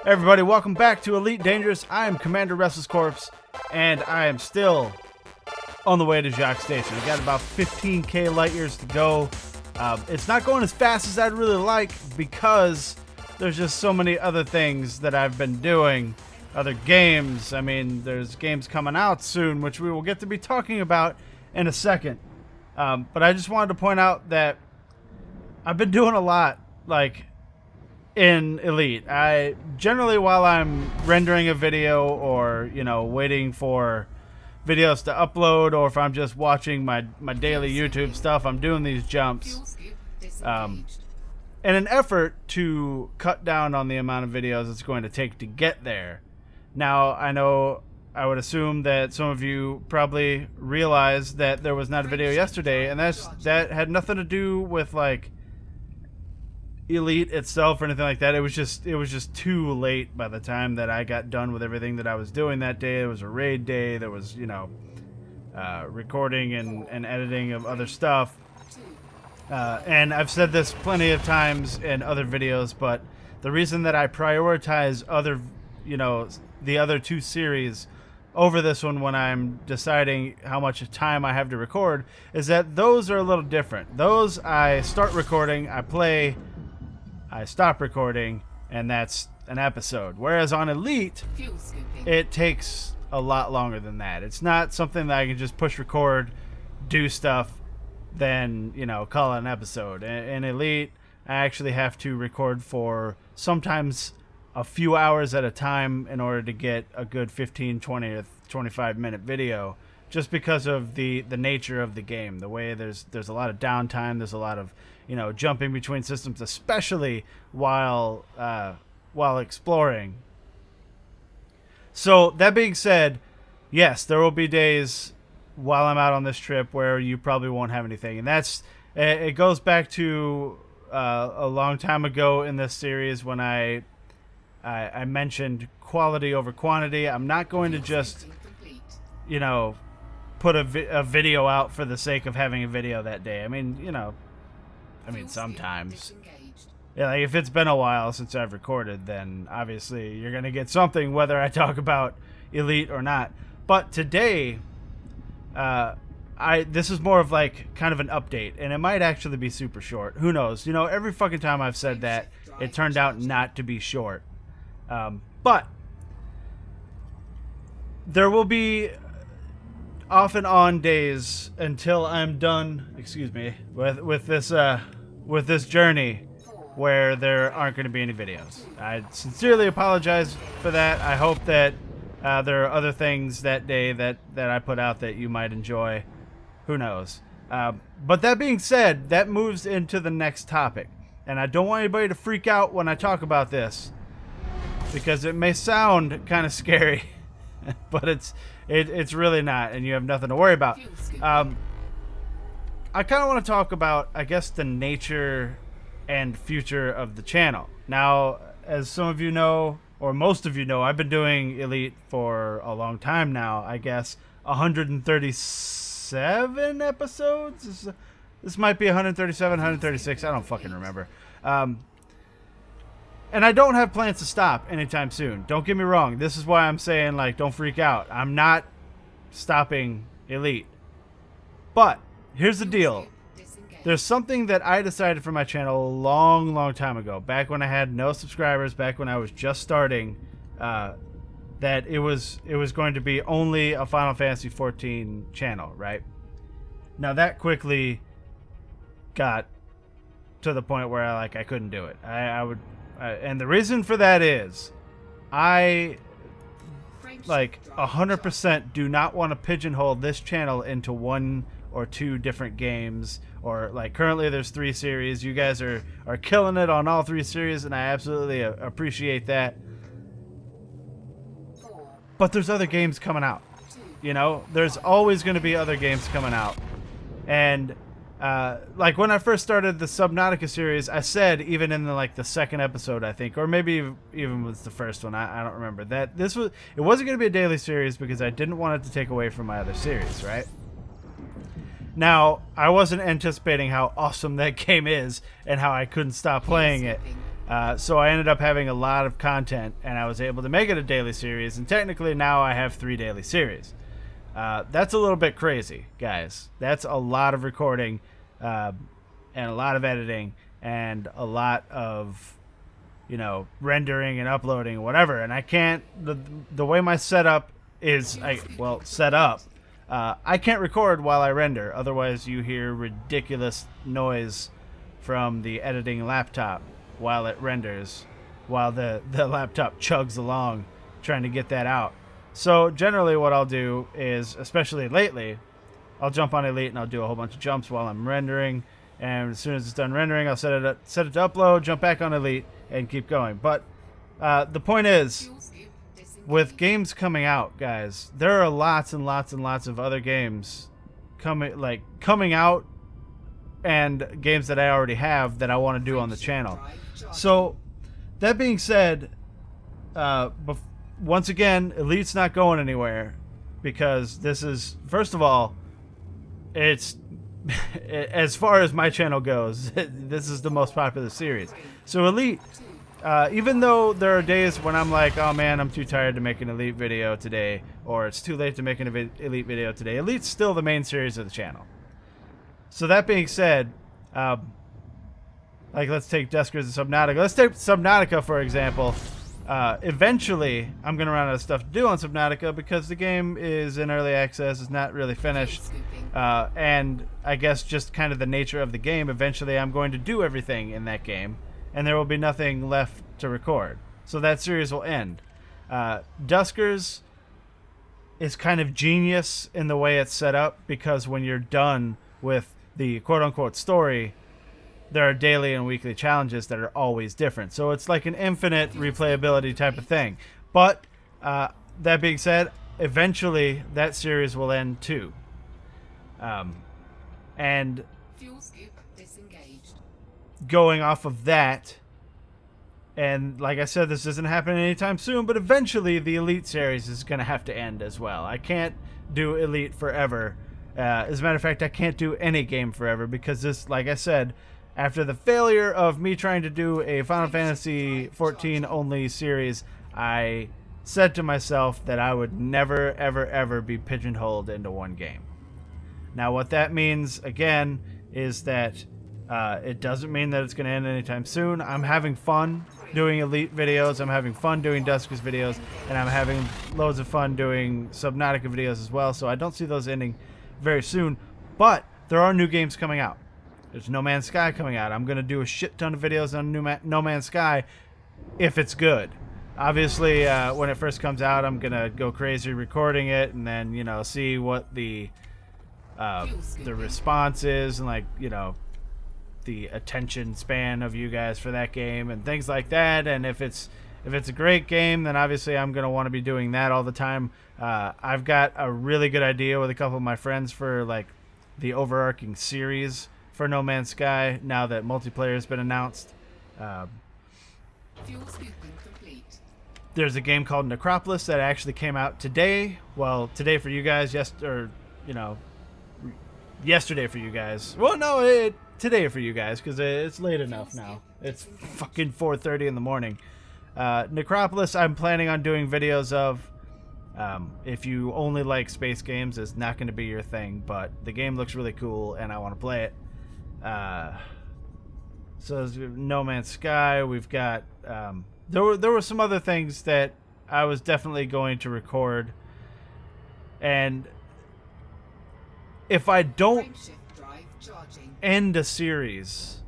Everybody, welcome back to Elite Dangerous. I am Commander RestlessCorpse, and I am still on the way to Jacques Station. I got about 15k light years to go. It's not going as fast as I'd really like because there's just so many other things that I've been doing. Other games. I mean, there's games coming out soon, which we will get to be talking about in a second. But I just wanted to point out that I've been doing a lot, like, in Elite. I generally, while I'm rendering a video or, you know, waiting for videos to upload, or if I'm just watching my daily YouTube stuff, I'm doing these jumps in an effort to cut down on the amount of videos it's going to take to get there. Now, I know I would assume that some of you probably realized that there was not a video yesterday, and that had nothing to do with, like, Elite itself or anything like that. It was just too late by the time that I got done with everything that I was doing that day. It was a raid day. There was, you know, recording and editing of other stuff. And I've said this plenty of times in other videos, but the reason that I prioritize other, you know, the other two series over this one when I'm deciding how much time I have to record is that those are a little different. Those, I start recording, I play, I stop recording, and that's an episode. Whereas on Elite, it takes a lot longer than that. It's not something that I can just push record, do stuff, then, you know, call it an episode. In Elite, I actually have to record for sometimes a few hours at a time in order to get a good 15, 20, or 25 minute video, just because of the nature of the game. The way there's a lot of downtime, there's a lot of, you know, jumping between systems, especially while exploring. So that being said, yes, there will be days while I'm out on this trip where you probably won't have anything, and it goes back to a long time ago in this series when I mentioned quality over quantity. I'm not going to just, you know, put a video out for the sake of having a video that day. I mean, you know, sometimes. Yeah, like if it's been a while since I've recorded, then obviously you're going to get something whether I talk about Elite or not. But today, this is more of like kind of an update, and it might actually be super short. Who knows? You know, every fucking time I've said that, it turned out not to be short. But there will be off and on days until I'm done, with this journey, where there aren't going to be any videos. I sincerely apologize for that. I hope that there are other things that day that I put out that you might enjoy. Who knows? But that being said, that moves into the next topic, and I don't want anybody to freak out when I talk about this, because it may sound kind of scary, but it's really not, and you have nothing to worry about. I kind of want to talk about, I guess, the nature and future of the channel. Now, as some of you know, or most of you know, I've been doing Elite for a long time now. I guess 137 episodes? This might be 137, 136. I don't fucking remember. And I don't have plans to stop anytime soon. Don't get me wrong. This is why I'm saying, like, don't freak out. I'm not stopping Elite. But here's the deal. There's something that I decided for my channel a long, long time ago, back when I had no subscribers, back when I was just starting, that it was going to be only a Final Fantasy XIV channel, right? Now that quickly got to the point where I couldn't do it. And the reason for that is I 100% do not want to pigeonhole this channel into one or two different games, or like currently there's 3 series. You guys are killing it on all 3 series, and I absolutely appreciate that. But there's other games coming out. You know, there's always going to be other games coming out. And like when I first started the Subnautica series, I said, even in the second episode, I think, or maybe even was the first one, I don't remember, that it wasn't going to be a daily series because I didn't want it to take away from my other series, right? Now, I wasn't anticipating how awesome that game is and how I couldn't stop playing it. So I ended up having a lot of content, and I was able to make it a daily series, and technically now I have 3 daily series. That's a little bit crazy, guys. That's a lot of recording, and a lot of editing, and a lot of, you know, rendering and uploading and whatever. And I can't, the way my setup is, set up, I can't record while I render. Otherwise you hear ridiculous noise from the editing laptop while it renders, while the laptop chugs along trying to get that out. So generally what I'll do is, especially lately, I'll jump on Elite and I'll do a whole bunch of jumps while I'm rendering, and as soon as it's done rendering, I'll set it to upload, jump back on Elite, and keep going. But the point is, with games coming out, guys, there are lots and lots and lots of other games coming out, and games that I already have that I want to do on the channel. So that being said, once again, Elite's not going anywhere, because this is, first of all, it's as far as my channel goes, this is the most popular series. So Elite, even though there are days when I'm like, oh man, I'm too tired to make an Elite video today, or it's too late to make an Elite video today, Elite's still the main series of the channel. So that being said, like, let's take Duskers and Subnautica. Let's take Subnautica, for example. Eventually, I'm going to run out of stuff to do on Subnautica because the game is in early access. It's not really finished. And I guess just kind of the nature of the game, eventually I'm going to do everything in that game, and there will be nothing left to record. So that series will end. Duskers is kind of genius in the way it's set up, because when you're done with the quote-unquote story, there are daily and weekly challenges that are always different. So it's like an infinite replayability type of thing. But that being said, eventually that series will end too. And going off of that, and like I said, this isn't happening anytime soon, but eventually the Elite series is going to have to end as well. I can't do Elite forever. As a matter of fact, I can't do any game forever, because this, like I said, after the failure of me trying to do a Final Fantasy XIV only series, I said to myself that I would never, ever, ever be pigeonholed into one game. Now, what that means, again, is that it doesn't mean that it's going to end anytime soon. I'm having fun doing Elite videos. I'm having fun doing Duskers videos. And I'm having loads of fun doing Subnautica videos as well. So I don't see those ending very soon. But there are new games coming out. There's No Man's Sky coming out. I'm going to do a shit ton of videos on No Man's Sky if it's good. Obviously, when it first comes out, I'm going to go crazy recording it, and then, you know, see what the response is, and, like, you know, the attention span of you guys for that game and things like that. And if it's a great game, then obviously I'm going to want to be doing that all the time. I've got a really good idea with a couple of my friends for, like, the overarching series for No Man's Sky, now that multiplayer has been announced. There's a game called Necropolis that actually came out today. Well, today for you guys, yesterday for you guys. Well, no, today for you guys, because it's late enough now. It's fucking 4:30 in the morning. Necropolis, I'm planning on doing videos of. If you only like space games, it's not going to be your thing, but the game looks really cool and I want to play it. So there's No Man's Sky. We've got there were some other things that I was definitely going to record, and if I don't end a series,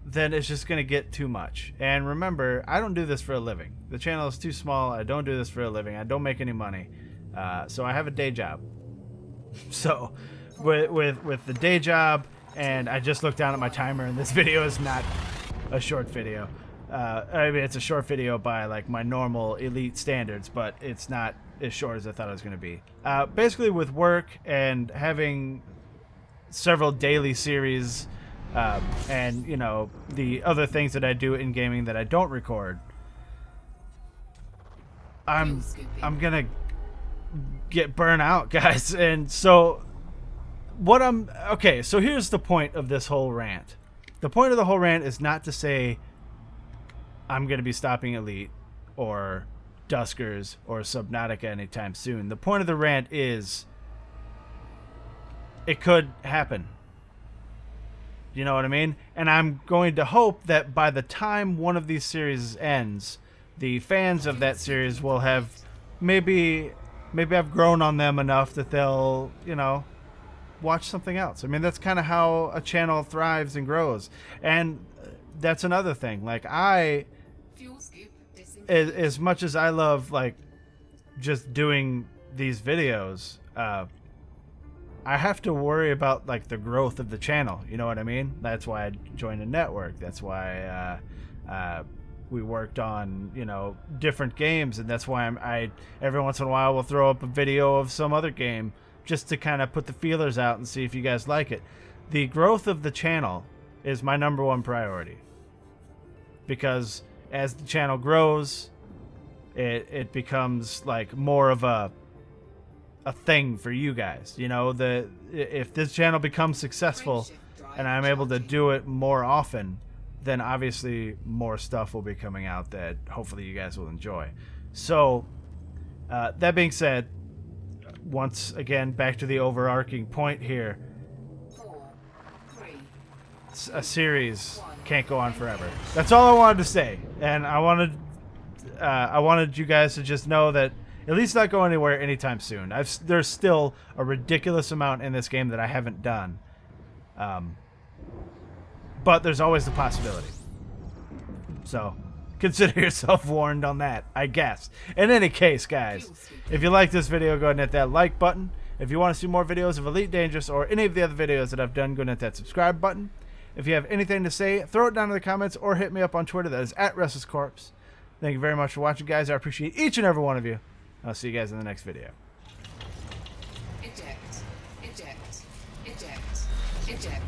then it's just going to get too much. And remember, I don't do this for a living. The channel is too small. I don't do this for a living. I don't make any money. So I have a day job. So with the day job, and I just looked down at my timer, and this video is not a short video. I mean, it's a short video by, like, my normal Elite standards, but it's not as short as I thought it was going to be. Basically, with work and having several daily series, and, you know, the other things that I do in gaming that I don't record, I'm gonna get burnt out, guys. And so so here's the point of this whole rant. The point of the whole rant is not to say I'm going to be stopping Elite or Duskers or Subnautica anytime soon. The point of the rant is it could happen. You know what I mean? And I'm going to hope that by the time one of these series ends, the fans of that series will have maybe I've grown on them enough that they'll, you know, watch something else. I mean, that's kind of how a channel thrives and grows. And that's another thing. Like, as much as I love, like, just doing these videos, I have to worry about, like, the growth of the channel. You know what I mean? That's why I joined a network. That's why we worked on, you know, different games, and that's why I every once in a while will throw up a video of some other game just to kind of put the feelers out and see if you guys like it. The growth of the channel is my #1 priority, because as the channel grows, it becomes like more of a thing for you guys. You know, if this channel becomes successful and I'm able to do it more often, then obviously more stuff will be coming out that hopefully you guys will enjoy. So that being said, once again, back to the overarching point here, a series can't go on forever. That's all I wanted to say, and I wanted you guys to just know that at least not go anywhere anytime soon. There's still a ridiculous amount in this game that I haven't done, but there's always the possibility. So consider yourself warned on that, I guess. In any case, guys, if you like this video, go ahead and hit that like button. If you want to see more videos of Elite Dangerous or any of the other videos that I've done, go ahead and hit that subscribe button. If you have anything to say, throw it down in the comments or hit me up on Twitter. That is @RestlessCorpse. Thank you very much for watching, guys. I appreciate each and every one of you. I'll see you guys in the next video. Eject. Eject. Eject. Eject.